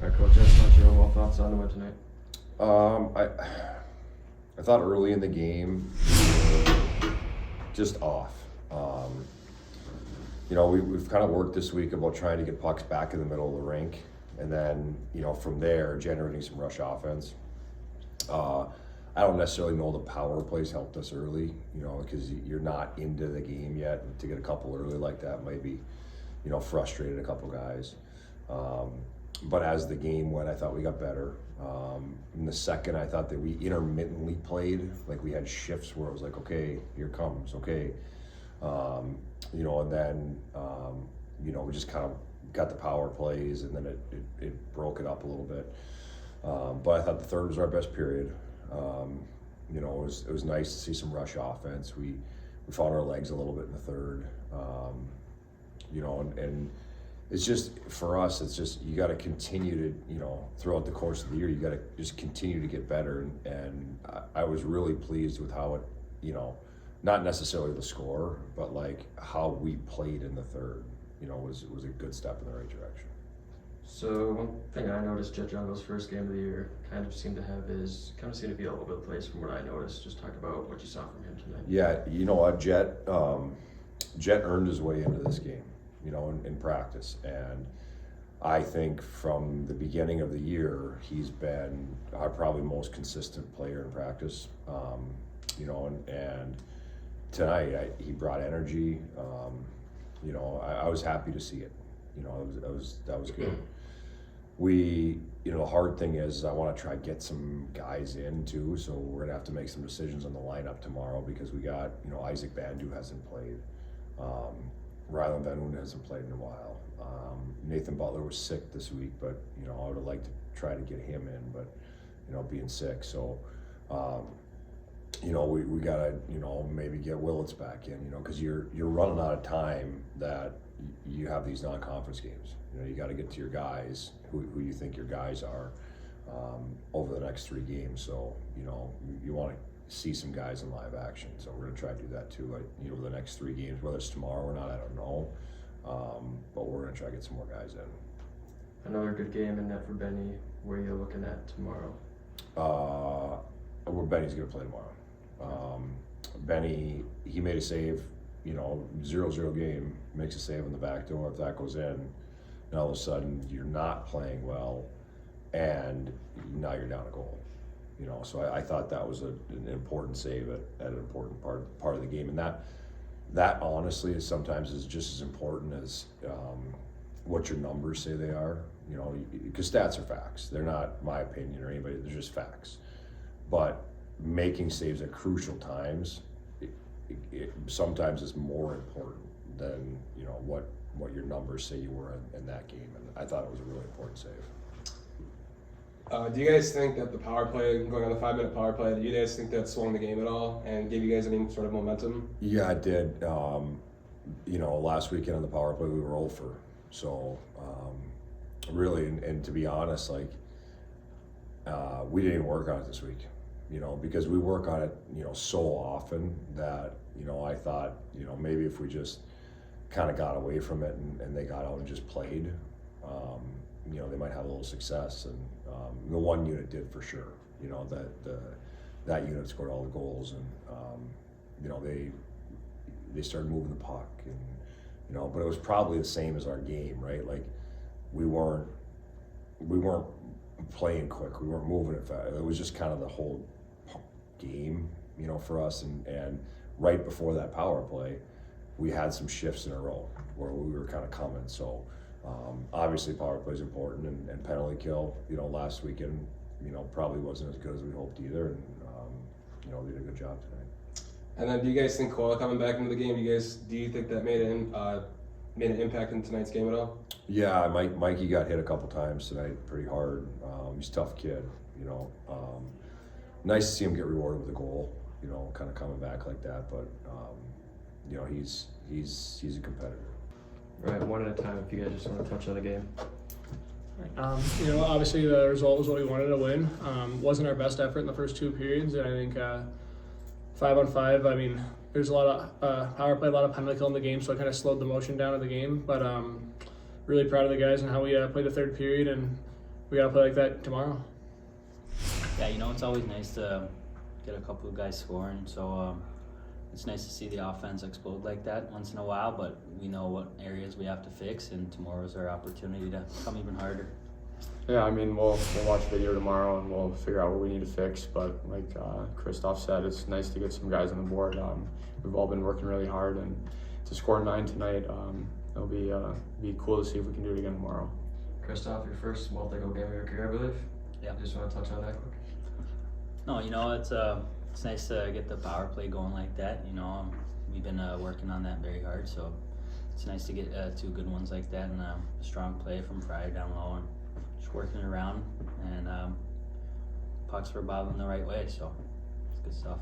All right, Coach, just want your overall thoughts on the win tonight. I thought early in the game we were just off. We've kind of worked this week about trying to get pucks back in the middle of the rink, and then from there generating some rush offense. I don't necessarily know the power plays helped us early, because you're not into the game yet. To get a couple early like that might be, frustrated a couple guys. But as the game went, I thought we got better. In the second, I thought that we intermittently played, like we had shifts where it was like, okay, here comes, okay. And then, we just kind of got the power plays, and then it broke it up a little bit. But I thought the third was our best period. It was nice to see some rush offense. We found our legs a little bit in the third. And it's just, for us, it's just, you got to continue to, throughout the course of the year, you got to just continue to get better. And I was really pleased with how it, not necessarily the score, but like how we played in the third, was a good step in the right direction. So one thing I noticed Jet Jungle's first game of the year kind of seemed to be all over the place from what I noticed. Just talk about what you saw from him tonight. Yeah, you know what, Jet earned his way into this game, in practice. And I think from the beginning of the year, he's been our probably most consistent player in practice. And tonight he brought energy. I was happy to see it. That was good. The hard thing is I want to try to get some guys in too, so we're gonna have to make some decisions on the lineup tomorrow, because we got, Isaac Bandu hasn't played. Rylan Van Oon hasn't played in a while. Nathan Butler was sick this week, but I would have liked to try to get him in, but being sick, so we gotta maybe get Willits back in, because you're running out of time that you have these non-conference games. You got to get to your guys who you think your guys are over the next 3 games. So you want to see some guys in live action. So we're gonna try to do that too. The next 3 games, whether it's tomorrow or not, I don't know. But we're gonna try to get some more guys in. Another good game in that for Benny. Where are you looking at tomorrow? Where Benny's gonna play tomorrow. Benny, he made a save. 0-0 game, makes a save on the back door. If that goes in, and all of a sudden you're not playing well, and now you're down a goal. So I thought that was an important save at an important part of the game, and that honestly is sometimes just as important as what your numbers say they are. Because stats are facts. They're not my opinion or anybody. They're just facts. But making saves at crucial times, it sometimes is more important than what your numbers say you were in that game, and I thought it was a really important save. Do you guys think that the power play, going on the 5-minute power play, do you guys think that swung the game at all and gave you guys any sort of momentum? Yeah, it did. Last weekend on the power play we were 0 for, so really, and to be honest, we didn't even work on it this week. Because we work on it, so often that, I thought, maybe if we just kind of got away from it and they got out and just played, they might have a little success. And the one unit did for sure. That unit scored all the goals, and they started moving the puck, and but it was probably the same as our game, right? Like we weren't playing quick, we weren't moving it fast. It was just kind of the whole game, for us. And right before that power play, we had some shifts in a row where we were kind of coming. So obviously power play is important, and penalty kill, last weekend, probably wasn't as good as we hoped either. And they did a good job tonight. And then do you guys think Koala coming back into the game, do you think that made an impact in tonight's game at all? Yeah, Mikey got hit a couple times tonight pretty hard. He's a tough kid, Nice to see him get rewarded with a goal, kind of coming back like that. But he's a competitor. All right, one at a time. If you guys just want to touch on the game. Obviously the result was what we wanted to win. Wasn't our best effort in the first 2 periods, and I think 5-on-5. I mean, there's a lot of power play, a lot of penalty kill in the game, so it kind of slowed the motion down of the game. But really proud of the guys and how we played the third period, and we got to play like that tomorrow. Yeah, it's always nice to get a couple of guys scoring. So it's nice to see the offense explode like that once in a while. But we know what areas we have to fix, and tomorrow's our opportunity to come even harder. Yeah, I mean, we'll watch video tomorrow and we'll figure out what we need to fix. But like Christoph said, it's nice to get some guys on the board. We've all been working really hard, and to score 9 tonight, it'll be cool to see if we can do it again tomorrow. Christoph, your first multi-goal game of your career, I believe. Yeah. Just want to touch on that quick. No, it's nice to get the power play going like that. We've been working on that very hard, so it's nice to get 2 good ones like that, and a strong play from Fryer down low, and just working around, and pucks were bobbing the right way, so it's good stuff.